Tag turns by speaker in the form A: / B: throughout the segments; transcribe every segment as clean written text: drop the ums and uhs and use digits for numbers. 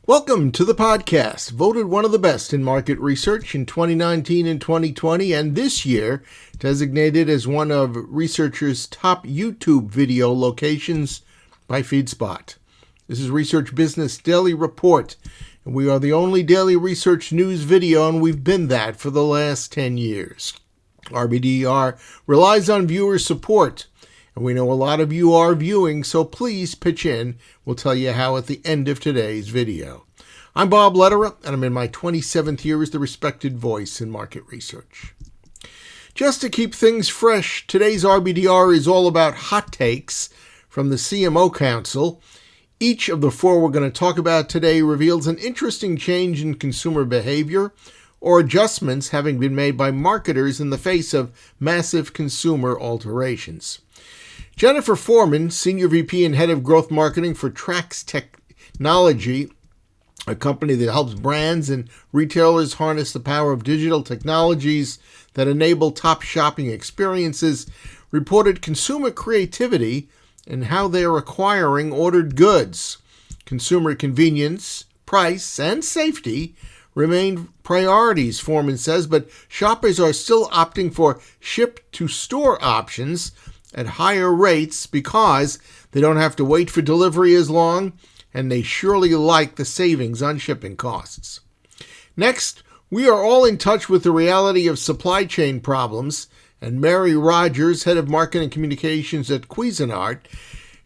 A: Welcome to the podcast, voted one of the best in market research in 2019 and 2020, and this year designated as one of researchers' top YouTube video locations by FeedSpot. This is Research Business Daily Report, and we are the only daily research news video, and we've been that for the last 10 years. RBDR relies on viewer support, and we know a lot of you are viewing, so please pitch in. We'll tell you how at the end of today's video. I'm Bob Lederer, and I'm in my 27th year as the respected voice in market research. Just to keep things fresh, today's RBDR is all about hot takes from the CMO Council. Each of the four we're going to talk about today reveals an interesting change in consumer behavior or adjustments having been made by marketers in the face of massive consumer alterations. Jennifer Foreman, Senior VP and Head of Growth Marketing for Trax Technology, a company that helps brands and retailers harness the power of digital technologies that enable top shopping experiences, reported consumer creativity and how they are acquiring ordered goods. Consumer convenience, price, and safety remain priorities, Foreman says, but shoppers are still opting for ship-to-store options at higher rates because they don't have to wait for delivery as long, and they surely like the savings on shipping costs. Next, we are all in touch with the reality of supply chain problems, and Mary Rogers, Head of Marketing Communications at Cuisinart,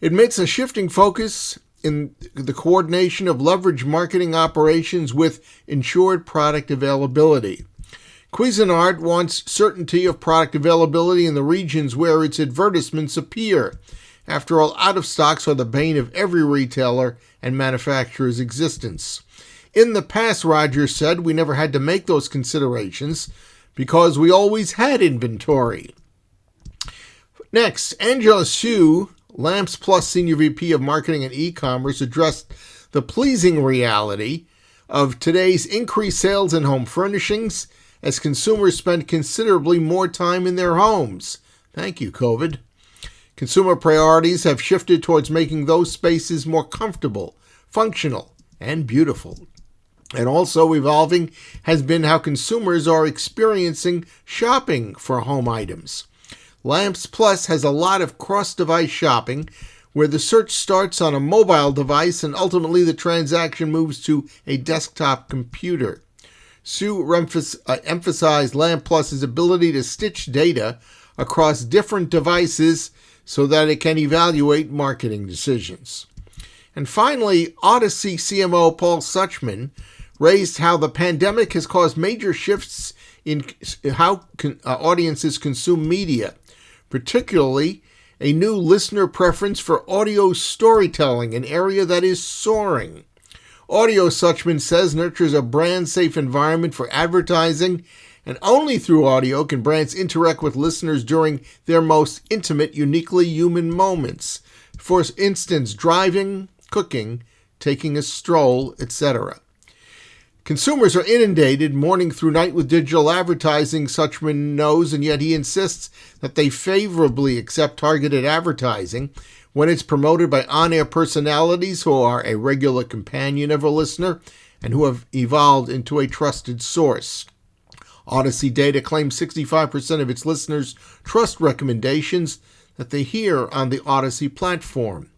A: admits a shifting focus in the coordination of leverage marketing operations with ensured product availability. Cuisinart wants certainty of product availability in the regions where its advertisements appear. After all, out-of-stocks are the bane of every retailer and manufacturer's existence. In the past, Rogers said, we never had to make those considerations because we always had inventory. Next, Angela Hsu, Lamppost Senior VP of Marketing and E-commerce, addressed the pleasing reality of today's increased sales in home furnishings as consumers spend considerably more time in their homes. Thank you, COVID. Consumer priorities have shifted towards making those spaces more comfortable, functional, and beautiful. And also evolving has been how consumers are experiencing shopping for home items. Lamps Plus has a lot of cross-device shopping where the search starts on a mobile device and ultimately the transaction moves to a desktop computer. Sue emphasized Lamp Plus's ability to stitch data across different devices so that it can evaluate marketing decisions. And finally, Odyssey CMO Paul Suchman raised how the pandemic has caused major shifts in how audiences consume media, particularly a new listener preference for audio storytelling, an area that is soaring. Audio, Suchman says, nurtures a brand-safe environment for advertising, and only through audio can brands interact with listeners during their most intimate, uniquely human moments. For instance, driving, cooking, taking a stroll, etc. Consumers are inundated morning through night with digital advertising, Suchman knows, and yet he insists that they favorably accept targeted advertising when it's promoted by on-air personalities who are a regular companion of a listener and who have evolved into a trusted source. Odyssey data claims 65% of its listeners trust recommendations that they hear on the Odyssey platform.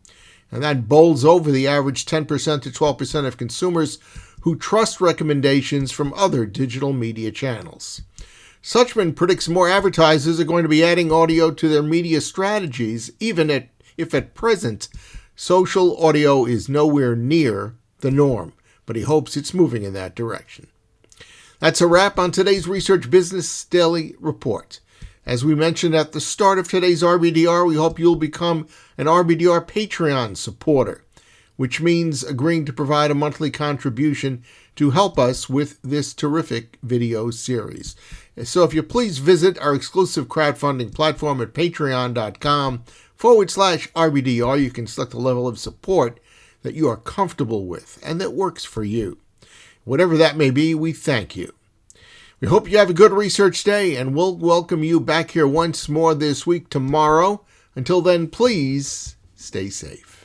A: And that bowls over the average 10% to 12% of consumers who trust recommendations from other digital media channels. Suchman predicts more advertisers are going to be adding audio to their media strategies, even if at present social audio is nowhere near the norm, but he hopes it's moving in that direction. That's a wrap on today's Research Business Daily Report. As we mentioned at the start of today's RBDR, we hope you'll become an RBDR Patreon supporter, which means agreeing to provide a monthly contribution to help us with this terrific video series. So if you please visit our exclusive crowdfunding platform at patreon.com/RBDR, you can select a level of support that you are comfortable with and that works for you. Whatever that may be, we thank you. We hope you have a good research day, and we'll welcome you back here once more this week tomorrow. Until then, please stay safe.